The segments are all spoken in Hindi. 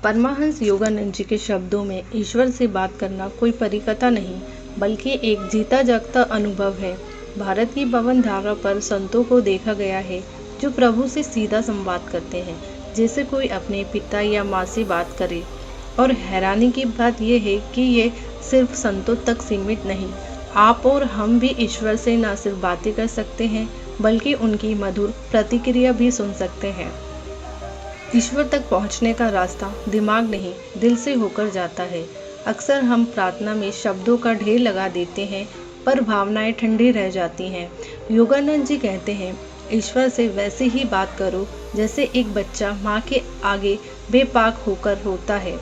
परमहंस योगानंद जी के शब्दों में ईश्वर से बात करना कोई परिकथा नहीं, बल्कि एक जीता जागता अनुभव है। भारत की पवन धारा पर संतों को देखा गया है जो प्रभु से सीधा संवाद करते हैं, जैसे कोई अपने पिता या माँ से बात करे। और हैरानी की बात यह है कि ये सिर्फ संतों तक सीमित नहीं, आप और हम भी ईश्वर से न सिर्फ बातें कर सकते हैं, बल्कि उनकी मधुर प्रतिक्रिया भी सुन सकते हैं। ईश्वर तक पहुंचने का रास्ता दिमाग नहीं, दिल से होकर जाता है। अक्सर हम प्रार्थना में शब्दों का ढेर लगा देते हैं, पर भावनाएं ठंडी रह जाती हैं। योगानंद जी कहते हैं, ईश्वर से वैसे ही बात करो जैसे एक बच्चा माँ के आगे बेपाक होकर रोता है।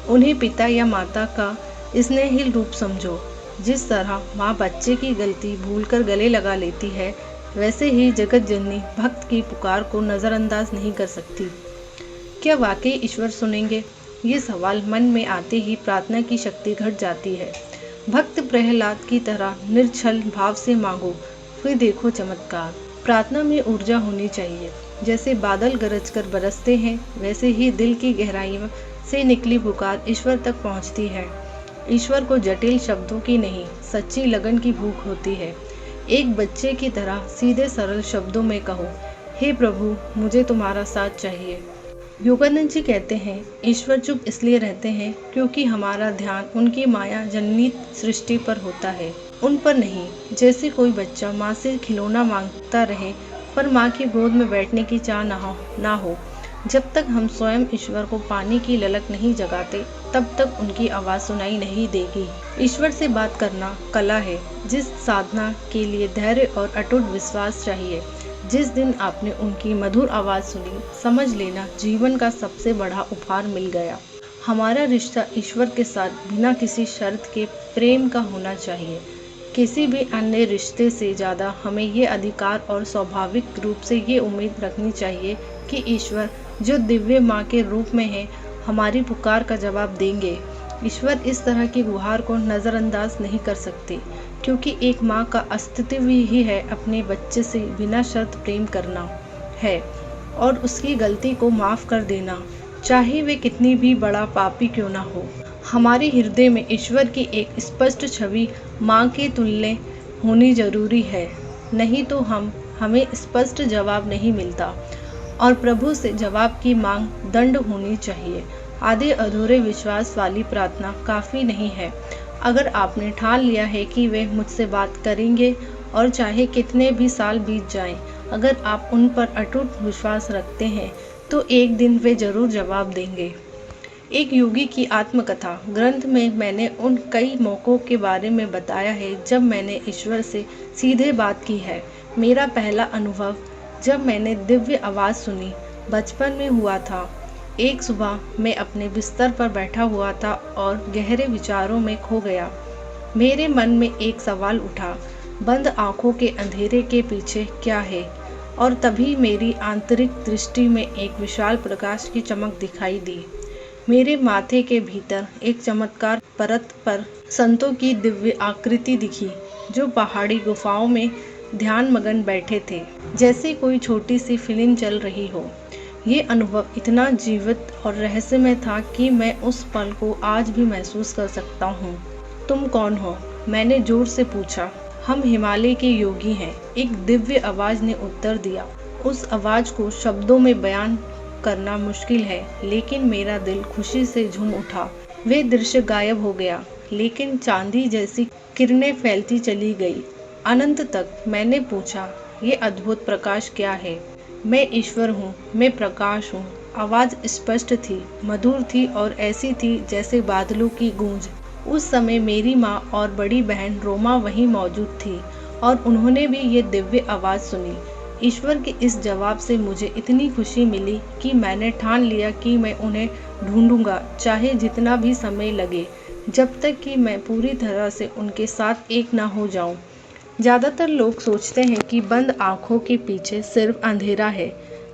उन्हें पिता या माता का स्नेहिल रूप समझो। जिस तरह माँ बच्चे की गलती भूलकर गले लगा लेती है, वैसे ही जगत जननी भक्त की पुकार को नज़रअंदाज नहीं कर सकती। क्या वाकई ईश्वर सुनेंगे? ये सवाल मन में आते ही प्रार्थना की शक्ति घट जाती है। भक्त प्रहलाद की तरह निर्छल भाव से मांगो, फिर देखो चमत्कार। प्रार्थना में ऊर्जा होनी चाहिए। जैसे बादल गरजकर बरसते हैं, वैसे ही दिल की गहराइयों से निकली पुकार ईश्वर तक पहुंचती है। ईश्वर को जटिल शब्दों की नहीं, सच्ची लगन की भूख होती है। एक बच्चे की तरह सीधे सरल शब्दों में कहो, हे प्रभु, मुझे तुम्हारा साथ चाहिए। योगानंद जी कहते हैं, ईश्वर चुप इसलिए रहते हैं क्योंकि हमारा ध्यान उनकी माया जनित सृष्टि पर होता है, उन पर नहीं। जैसे कोई बच्चा माँ से खिलौना मांगता रहे, पर माँ की गोद में बैठने की चाह ना हो। जब तक हम स्वयं ईश्वर को पाने की ललक नहीं जगाते, तब तक उनकी आवाज़ सुनाई नहीं देगी। ईश्वर से बात करना कला है, जिस साधना के लिए धैर्य और अटूट विश्वास चाहिए। जिस दिन आपने उनकी मधुर आवाज़ सुनी, समझ लेना जीवन का सबसे बड़ा उपहार मिल गया। हमारा रिश्ता ईश्वर के साथ बिना किसी शर्त के प्रेम का होना चाहिए। किसी भी अन्य रिश्ते से ज़्यादा हमें ये अधिकार और स्वाभाविक रूप से ये उम्मीद रखनी चाहिए कि ईश्वर, जो दिव्य माँ के रूप में है, हमारी पुकार का जवाब देंगे। ईश्वर इस तरह की गुहार को नज़रअंदाज नहीं कर सकते, क्योंकि एक माँ का अस्तित्व ही है अपने बच्चे से बिना शर्त प्रेम करना है और उसकी गलती को माफ़ कर देना, चाहे वे कितनी भी बड़ा पापी क्यों ना हो। हमारे हृदय में ईश्वर की एक स्पष्ट छवि माँ के तुल्य होनी जरूरी है, नहीं तो हमें स्पष्ट जवाब नहीं मिलता। और प्रभु से जवाब की मांग दंड होनी चाहिए। आधे अधूरे विश्वास वाली प्रार्थना काफ़ी नहीं है। अगर आपने ठान लिया है कि वे मुझसे बात करेंगे, और चाहे कितने भी साल बीत जाएं, अगर आप उन पर अटूट विश्वास रखते हैं, तो एक दिन वे जरूर जवाब देंगे। एक योगी की आत्मकथा ग्रंथ में मैंने उन कई मौक़ों के बारे में बताया है जब मैंने ईश्वर से सीधे बात की है। मेरा पहला अनुभव जब मैंने दिव्य आवाज़ सुनी, बचपन में हुआ था। एक सुबह मैं अपने बिस्तर पर बैठा हुआ था और गहरे विचारों में खो गया। मेरे मन में एक सवाल उठा, बंद आँखों के अंधेरे के पीछे क्या है? और तभी मेरी आंतरिक दृष्टि में एक विशाल प्रकाश की चमक दिखाई दी। मेरे माथे के भीतर एक चमत्कार परत पर संतों की दिव्य आकृति दिखी, जो पहाड़ी गुफाओं में ध्यान मगन बैठे थे, जैसे कोई छोटी सी फिल्म चल रही हो। ये अनुभव इतना जीवित और रहस्यमय था कि मैं उस पल को आज भी महसूस कर सकता हूँ। तुम कौन हो? मैंने जोर से पूछा। हम हिमालय के योगी हैं, एक दिव्य आवाज़ ने उत्तर दिया। उस आवाज़ को शब्दों में बयान करना मुश्किल है, लेकिन मेरा दिल खुशी से झूम उठा। वे दृश्य गायब हो गया, लेकिन चांदी जैसी किरणें फैलती चली गई अनंत तक। मैंने पूछा, ये अद्भुत प्रकाश क्या है? मैं ईश्वर हूँ, मैं प्रकाश हूँ। आवाज़ स्पष्ट थी, मधुर थी और ऐसी थी जैसे बादलों की गूंज। उस समय मेरी माँ और बड़ी बहन रोमा वहीं मौजूद थी, और उन्होंने भी ये दिव्य आवाज़ सुनी। ईश्वर के इस जवाब से मुझे इतनी खुशी मिली कि मैंने ठान लिया कि मैं उन्हें ढूंढूंगा, चाहे जितना भी समय लगे, जब तक कि मैं पूरी तरह से उनके साथ एक ना हो जाऊं। ज़्यादातर लोग सोचते हैं कि बंद आँखों के पीछे सिर्फ अंधेरा है,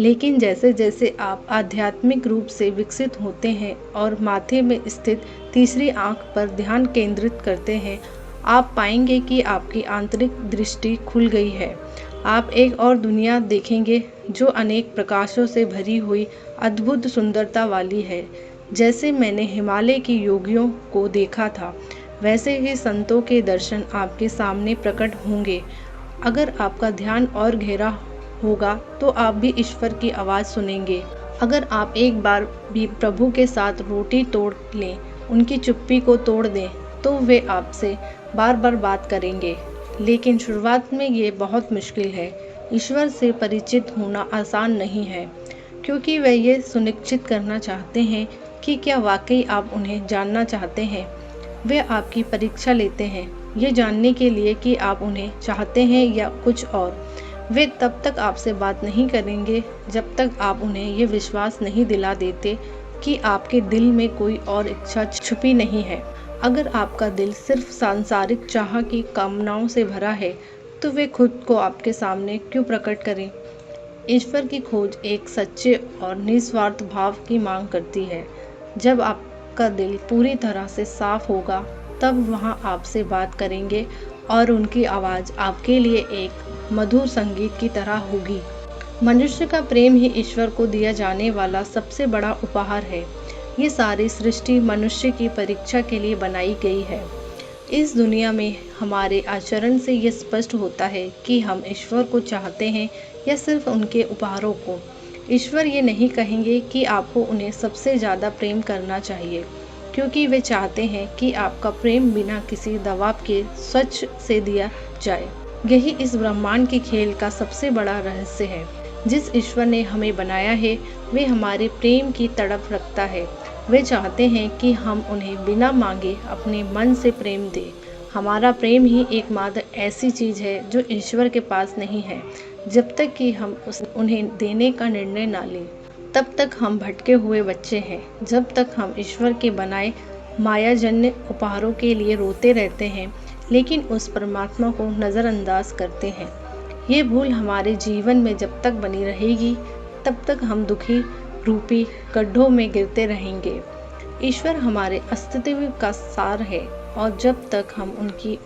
लेकिन जैसे जैसे आप आध्यात्मिक रूप से विकसित होते हैं और माथे में स्थित तीसरी आँख पर ध्यान केंद्रित करते हैं, आप पाएंगे कि आपकी आंतरिक दृष्टि खुल गई है। आप एक और दुनिया देखेंगे जो अनेक प्रकाशों से भरी हुई अद्भुत सुंदरता वाली है, जैसे मैंने हिमालय के योगियों को देखा था, वैसे ही संतों के दर्शन आपके सामने प्रकट होंगे। अगर आपका ध्यान और गहरा होगा तो आप भी ईश्वर की आवाज़ सुनेंगे। अगर आप एक बार भी प्रभु के साथ रोटी तोड़ लें, उनकी चुप्पी को तोड़ दें, तो वे आपसे बार बार बात करेंगे। लेकिन शुरुआत में ये बहुत मुश्किल है। ईश्वर से परिचित होना आसान नहीं है, क्योंकि वे ये सुनिश्चित करना चाहते हैं कि क्या वाकई आप उन्हें जानना चाहते हैं। वे आपकी परीक्षा लेते हैं, ये जानने के लिए कि आप उन्हें चाहते हैं या कुछ और। वे तब तक आपसे बात नहीं करेंगे जब तक आप उन्हें ये विश्वास नहीं दिला देते कि आपके दिल में कोई और इच्छा छुपी नहीं है। अगर आपका दिल सिर्फ सांसारिक चाह की कामनाओं से भरा है, तो वे खुद को आपके सामने क्यों प्रकट करें। ईश्वर की खोज एक सच्चे और निस्वार्थ भाव की मांग करती है। जब आपका दिल पूरी तरह से साफ होगा, तब वहाँ आपसे बात करेंगे और उनकी आवाज़ आपके लिए एक मधुर संगीत की तरह होगी। मनुष्य का प्रेम ही ईश्वर को दिया जाने वाला सबसे बड़ा उपहार है। ये सारी सृष्टि मनुष्य की परीक्षा के लिए बनाई गई है। इस दुनिया में हमारे आचरण से ये स्पष्ट होता है कि हम ईश्वर को चाहते हैं या सिर्फ उनके उपहारों को। ईश्वर ये नहीं कहेंगे कि आपको उन्हें सबसे ज़्यादा प्रेम करना चाहिए, क्योंकि वे चाहते हैं कि आपका प्रेम बिना किसी दबाव के स्वच्छ से दिया जाए। यही इस ब्रह्मांड के खेल का सबसे बड़ा रहस्य है। जिस ईश्वर ने हमें बनाया है, वे हमारे प्रेम की तड़प रखता है। वे चाहते हैं कि हम उन्हें बिना मांगे अपने मन से प्रेम दें। हमारा प्रेम ही एकमात्र ऐसी चीज़ है जो ईश्वर के पास नहीं है। जब तक कि हम उन्हें देने का निर्णय ना लें, तब तक हम भटके हुए बच्चे हैं। जब तक हम ईश्वर के बनाए मायाजन्य उपहारों के लिए रोते रहते हैं, लेकिन उस परमात्मा को नज़रअंदाज करते हैं। ये भूल हमारे जीवन में जब तक बनी रहेगी, तब तक हम दुखी रूपी गड्ढों में गिरते रहेंगे। ईश्वर हमारे अस्तित्व का सार है, और जब तक हम उनकी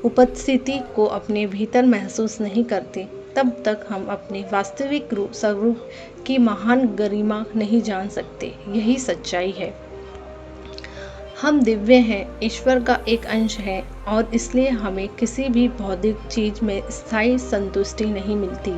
उपस्थिति को अपने भीतर महसूस नहीं करते, तब तक हम अपने वास्तविक स्वरूप की महान गरिमा नहीं जान सकते। यही सच्चाई है। हम दिव्य हैं, ईश्वर का एक अंश है, और इसलिए हमें किसी भी भौतिक चीज़ में स्थायी संतुष्टि नहीं मिलती।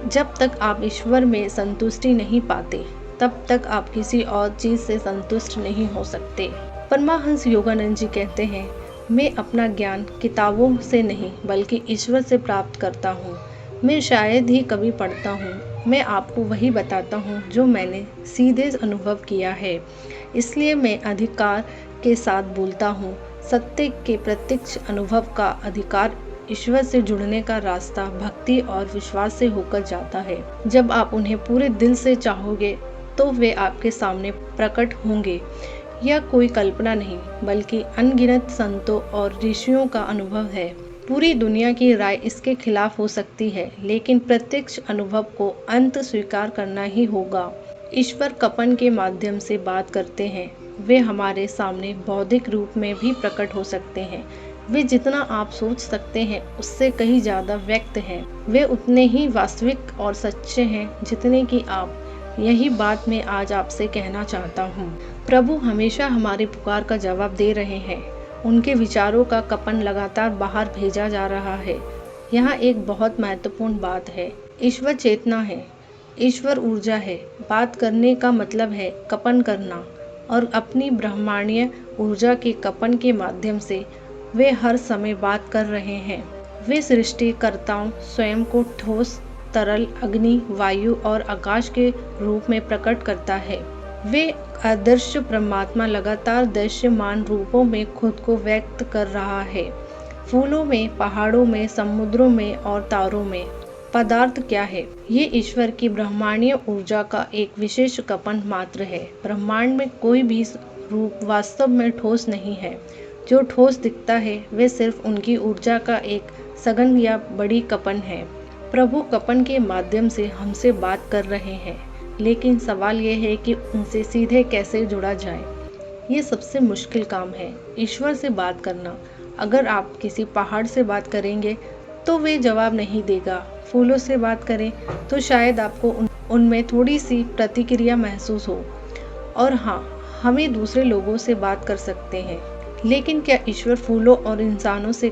जब तक आप ईश्वर में संतुष्टि नहीं पाते, तब तक आप किसी और चीज़ से संतुष्ट नहीं हो सकते। परमहंस योगानंद जी कहते हैं, मैं अपना ज्ञान किताबों से नहीं बल्कि ईश्वर से प्राप्त करता हूँ। मैं शायद ही कभी पढ़ता हूँ, मैं आपको वही बताता हूँ जो मैंने सीधे अनुभव किया है। इसलिए मैं अधिकार के साथ बोलता हूँ। सत्य के प्रत्यक्ष अनुभव का अधिकार ईश्वर से जुड़ने का रास्ता भक्ति और विश्वास से होकर जाता है। जब आप उन्हें पूरे दिल से चाहोगे, तो वे आपके सामने प्रकट होंगे। यह कोई कल्पना नहीं, बल्कि अनगिनत संतों और ऋषियों का अनुभव है। पूरी दुनिया की राय इसके खिलाफ हो सकती है, लेकिन प्रत्यक्ष अनुभव को अंत स्वीकार करना ही होगा। ईश्वर कपन के माध्यम से बात करते हैं। वे हमारे सामने बौद्धिक रूप में भी प्रकट हो सकते हैं। वे जितना आप सोच सकते हैं उससे कहीं ज़्यादा व्यक्त हैं। वे उतने ही वास्तविक और सच्चे हैं जितने कि आप। यही बात मैं आज आपसे कहना चाहता हूँ। प्रभु हमेशा हमारी पुकार का जवाब दे रहे हैं। उनके विचारों का कपन लगातार बाहर भेजा जा रहा है। यहाँ एक बहुत महत्वपूर्ण बात है। ईश्वर चेतना है, ईश्वर ऊर्जा है। बात करने का मतलब है कपन करना, और अपनी ब्रह्मांडीय ऊर्जा के कपन के माध्यम से वे हर समय बात कर रहे हैं। वे सृष्टिकर्ताओं स्वयं को ठोस, तरल, अग्नि, वायु और आकाश के रूप में प्रकट करता है। वे अदृश्य परमात्मा लगातार दृश्यमान रूपों में खुद को व्यक्त कर रहा है। फूलों में, पहाड़ों में, समुद्रों में और तारों में। पदार्थ क्या है? ये ईश्वर की ब्रह्मांडीय ऊर्जा का एक विशेष कपन मात्र है। ब्रह्मांड में कोई भी रूप वास्तव में ठोस नहीं है। जो ठोस दिखता है वे सिर्फ उनकी ऊर्जा का एक सघन या बड़ी कपन है। प्रभु कपन के माध्यम से हमसे बात कर रहे हैं, लेकिन सवाल यह है कि उनसे सीधे कैसे जुड़ा जाए। ये सबसे मुश्किल काम है, ईश्वर से बात करना। अगर आप किसी पहाड़ से बात करेंगे तो वे जवाब नहीं देगा। फूलों से बात करें तो शायद आपको उनमें थोड़ी सी प्रतिक्रिया महसूस हो। और हाँ, हमें दूसरे लोगों से बात कर सकते हैं, लेकिन क्या ईश्वर फूलों और इंसानों से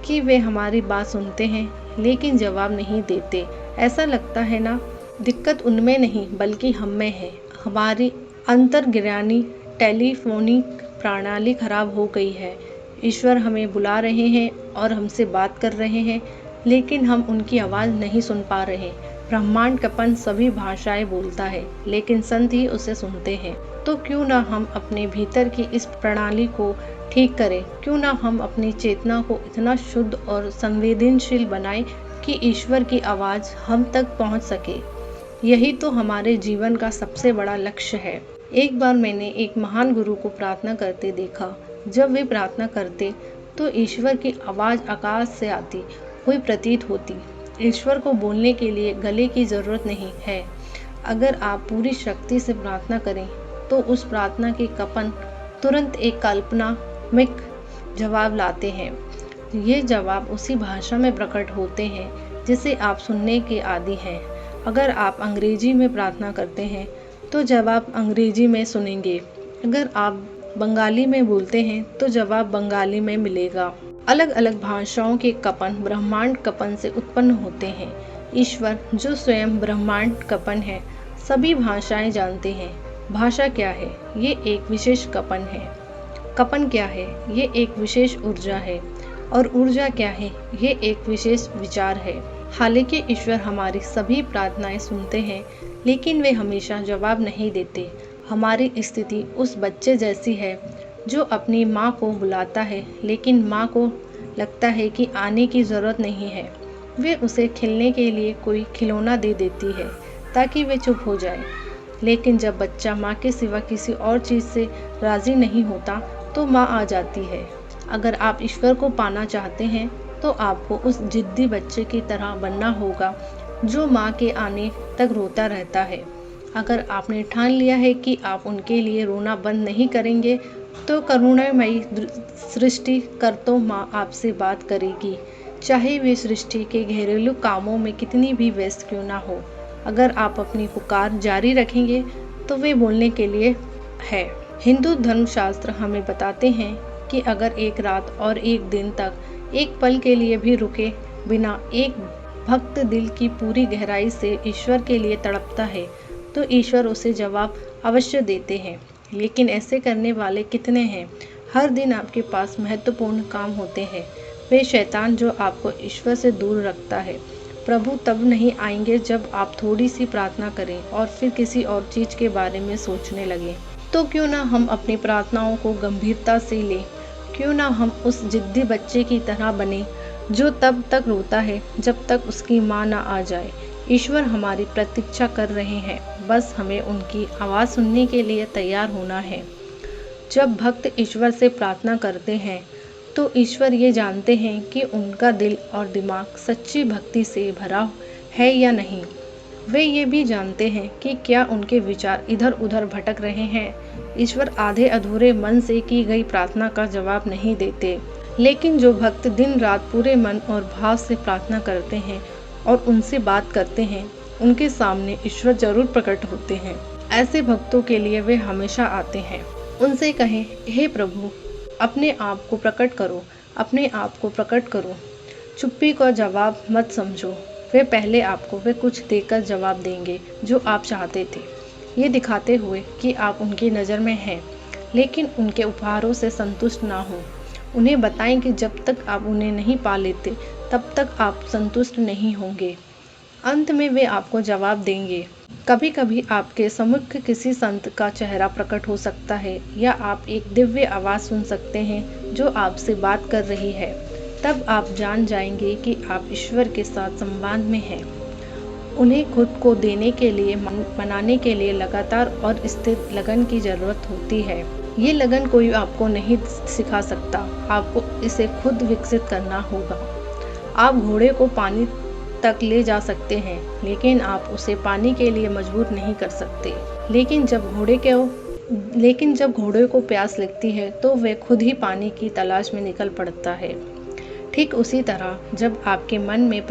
कि वे हमारी बात सुनते हैं लेकिन जवाब नहीं देते? ऐसा लगता है ना, दिक्कत उनमें नहीं बल्कि हम में है। हमारी अंतर्ज्ञानी टेलीफोनिक प्रणाली खराब हो गई है। ईश्वर हमें बुला रहे हैं और हमसे बात कर रहे हैं, लेकिन हम उनकी आवाज़ नहीं सुन पा रहे। ब्रह्मांड कपन सभी भाषाएं बोलता है, लेकिन संत ही उसे सुनते हैं। तो क्यों ना हम अपने भीतर की इस प्रणाली को ठीक करें? क्यों ना हम अपनी चेतना को इतना शुद्ध और संवेदनशील बनाएं कि ईश्वर की आवाज़ हम तक पहुंच सके। यही तो हमारे जीवन का सबसे बड़ा लक्ष्य है। एक बार मैंने एक महान गुरु को प्रार्थना करते देखा। जब वे प्रार्थना करते तो ईश्वर की आवाज़ आकाश से आती हुई प्रतीत होती। ईश्वर को बोलने के लिए गले की ज़रूरत नहीं है। अगर आप पूरी शक्ति से प्रार्थना करें तो उस प्रार्थना के कपन तुरंत एक काल्पनिक जवाब लाते हैं। ये जवाब उसी भाषा में प्रकट होते हैं जिसे आप सुनने के आदी हैं। अगर आप अंग्रेजी में प्रार्थना करते हैं तो जवाब अंग्रेजी में सुनेंगे। अगर आप बंगाली में बोलते हैं तो जवाब बंगाली में मिलेगा। अलग अलग भाषाओं के कपन ब्रह्मांड कपन से उत्पन्न होते हैं। ईश्वर जो स्वयं ब्रह्मांड कपन है, सभी भाषाएं जानते हैं। भाषा क्या है? ये एक विशेष कपन है। कपन क्या है? ये एक विशेष ऊर्जा है। और ऊर्जा क्या है? ये एक विशेष विचार है। हालांकि ईश्वर हमारी सभी प्रार्थनाएं सुनते हैं, लेकिन वे हमेशा जवाब नहीं देते। हमारी स्थिति उस बच्चे जैसी है जो अपनी माँ को बुलाता है, लेकिन माँ को लगता है कि आने की ज़रूरत नहीं है। वे उसे खेलने के लिए कोई खिलौना दे देती है ताकि वे चुप हो जाए। लेकिन जब बच्चा माँ के सिवा किसी और चीज़ से राज़ी नहीं होता तो माँ आ जाती है। अगर आप ईश्वर को पाना चाहते हैं तो आपको उस जिद्दी बच्चे की तरह बनना होगा जो माँ के आने तक रोता रहता है। अगर आपने ठान लिया है कि आप उनके लिए रोना बंद नहीं करेंगे तो करुणामयी सृष्टिकर्ता माँ आपसे बात करेगी, चाहे वे सृष्टि के घरेलू कामों में कितनी भी व्यस्त क्यों ना हो। अगर आप अपनी पुकार जारी रखेंगे तो वे बोलने के लिए है। हिंदू धर्मशास्त्र हमें बताते हैं कि अगर एक रात और एक दिन तक एक पल के लिए भी रुके बिना एक भक्त दिल की पूरी गहराई से ईश्वर के लिए तड़पता है तो ईश्वर उसे जवाब अवश्य देते हैं। लेकिन ऐसे करने वाले कितने हैं? हर दिन आपके पास महत्वपूर्ण काम होते हैं। वे शैतान जो आपको ईश्वर से दूर रखता है। प्रभु तब नहीं आएंगे जब आप थोड़ी सी प्रार्थना करें और फिर किसी और चीज़ के बारे में सोचने लगें। तो क्यों ना हम अपनी प्रार्थनाओं को गंभीरता से लें? क्यों ना हम उस जिद्दी बच्चे की तरह बने जो तब तक रोता है जब तक उसकी माँ ना आ जाए। ईश्वर हमारी प्रतीक्षा कर रहे हैं, बस हमें उनकी आवाज़ सुनने के लिए तैयार होना है। जब भक्त ईश्वर से प्रार्थना करते हैं तो ईश्वर ये जानते हैं कि उनका दिल और दिमाग सच्ची भक्ति से भरा है या नहीं। वे ये भी जानते हैं कि क्या उनके विचार इधर उधर भटक रहे हैं। ईश्वर आधे अधूरे मन से की गई प्रार्थना का जवाब नहीं देते, लेकिन जो भक्त दिन रात पूरे मन और भाव से प्रार्थना करते हैं और उनसे बात करते हैं, उनके सामने ईश्वर जरूर प्रकट होते हैं। ऐसे भक्तों के लिए वे हमेशा आते हैं। उनसे कहें, हे प्रभु, अपने आप को प्रकट करो, अपने आप को प्रकट करो। चुप्पी का जवाब मत समझो। वे पहले आपको वे कुछ देकर जवाब देंगे जो आप चाहते थे, ये दिखाते हुए कि आप उनकी नज़र में हैं, लेकिन उनके उपहारों से संतुष्ट ना हो। उन्हें बताएं कि जब तक आप उन्हें नहीं पा लेते तब तक आप संतुष्ट नहीं होंगे। अंत में वे आपको जवाब देंगे। कभी कभी आपके सम्मुख किसी संत का चेहरा प्रकट हो सकता है या आप एक दिव्य आवाज़ सुन सकते हैं जो आपसे बात कर रही है। तब आप जान जाएंगे कि आप ईश्वर के साथ संवाद में हैं। उन्हें खुद को देने के लिए, मनाने के लिए लगातार और स्थिर लगन की ज़रूरत होती है। ये लगन कोई आपको नहीं सिखा सकता, आपको इसे खुद विकसित करना होगा। आप घोड़े को पानी तक ले जा सकते हैं, लेकिन आप उसे पानी के लिए मजबूर नहीं कर सकते। लेकिन जब घोड़े को प्यास लगती है तो वह खुद ही पानी की तलाश में निकल पड़ता है। ठीक उसी तरह जब आपके मन में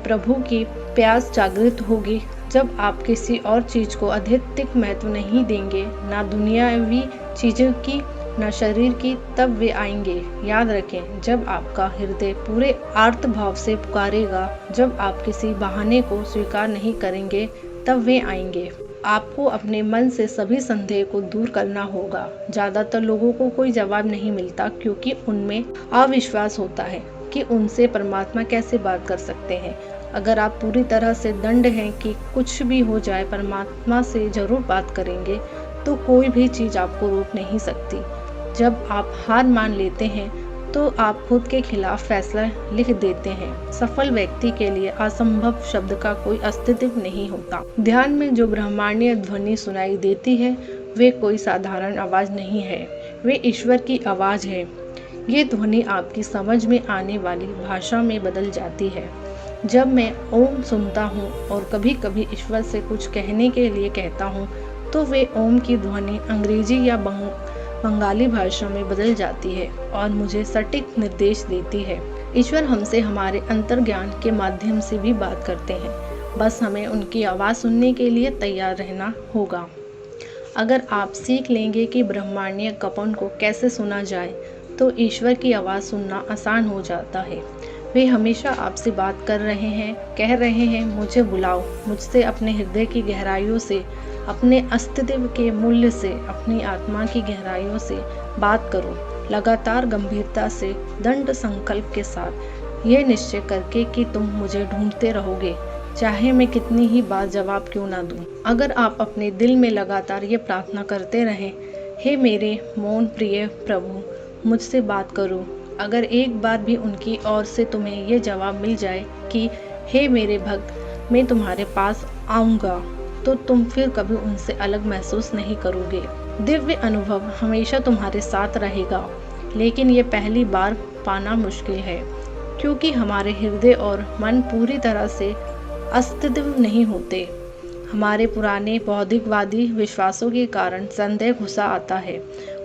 प्रभु की प्यास जागृत होगी जब आप किसी और चीज़ को अधिक महत्व नहीं देंगे, ना दुनियावी चीज़ों की न शरीर की, तब वे आएंगे। याद रखें, जब आपका हृदय पूरे आर्त भाव से पुकारेगा, जब आप किसी बहाने को स्वीकार नहीं करेंगे, तब वे आएंगे। आपको अपने मन से सभी संदेह को दूर करना होगा। ज़्यादातर लोगों को कोई जवाब नहीं मिलता क्योंकि उनमें अविश्वास होता है कि उनसे परमात्मा कैसे बात कर सकते हैं। अगर आप पूरी तरह से दृढ़ हैं कि कुछ भी हो जाए परमात्मा से ज़रूर बात करेंगे, तो कोई भी चीज़ आपको रोक नहीं सकती। जब आप हार मान लेते हैं तो आप खुद के खिलाफ फैसला लिख देते हैं। सफल व्यक्ति के लिए असंभव शब्द का कोई अस्तित्व नहीं होता। ध्यान में जो ब्रह्मांडीय ध्वनि सुनाई देती है, वे कोई साधारण आवाज़ नहीं है, वे ईश्वर की आवाज़ है। ये ध्वनि आपकी समझ में आने वाली भाषा में बदल जाती है। जब मैं ओम सुनता हूँ और कभी कभी ईश्वर से कुछ कहने के लिए कहता हूँ, तो वे ओम की ध्वनि अंग्रेजी या बंगाली भाषा में बदल जाती है और मुझे सटीक निर्देश देती है। ईश्वर हमसे हमारे अंतर्ज्ञान के माध्यम से भी बात करते हैं, बस हमें उनकी आवाज़ सुनने के लिए तैयार रहना होगा। अगर आप सीख लेंगे कि ब्रह्मांडीय कंपन को कैसे सुना जाए, तो ईश्वर की आवाज़ सुनना आसान हो जाता है। वे हमेशा आपसे बात कर रहे हैं, कह रहे हैं, मुझे बुलाओ, मुझसे अपने हृदय की गहराइयों से, अपने अस्तित्व के मूल्य से, अपनी आत्मा की गहराइयों से बात करो। लगातार गंभीरता से, दृढ़ संकल्प के साथ, ये निश्चय करके कि तुम मुझे ढूंढते रहोगे, चाहे मैं कितनी ही बार जवाब क्यों ना दूं। अगर आप अपने दिल में लगातार ये प्रार्थना करते रहें, हे मेरे मौन प्रिय प्रभु, मुझसे बात करो। अगर एक बार भी उनकी ओर से तुम्हें ये जवाब मिल जाए कि हे मेरे भक्त, मैं तुम्हारे पास आऊँगा, तो तुम फिर कभी उनसे अलग महसूस नहीं करोगे। दिव्य अनुभव हमेशा तुम्हारे साथ रहेगा, लेकिन ये पहली बार पाना मुश्किल है, क्योंकि हमारे हृदय और मन पूरी तरह से अस्तित्व नहीं होते। हमारे पुराने बौद्धिकवादी विश्वासों के कारण संदेह घुसा आता है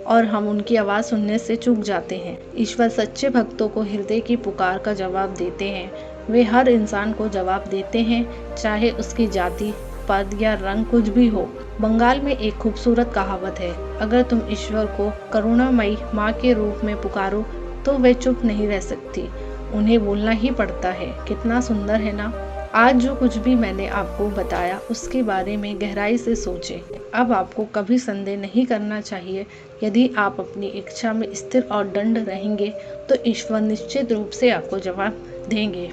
और हम उनकी आवाज़ सुनने से चूक जाते हैं। ईश्वर सच्चे भक्तों को हृदय की पुकार का जवाब देते हैं। वे हर इंसान को जवाब देते हैं, चाहे उसकी जाति, पद या रंग कुछ भी हो। बंगाल में एक खूबसूरत कहावत है, अगर तुम ईश्वर को करुणामयी माँ के रूप में पुकारो, तो वे चुप नहीं रह सकती, उन्हें बोलना ही पड़ता है। कितना सुंदर है ना। आज जो कुछ भी मैंने आपको बताया, उसके बारे में गहराई से सोचें। अब आपको कभी संदेह नहीं करना चाहिए। यदि आप अपनी इच्छा में स्थिर और दृढ़ रहेंगे, तो ईश्वर निश्चित रूप से आपको जवाब देंगे।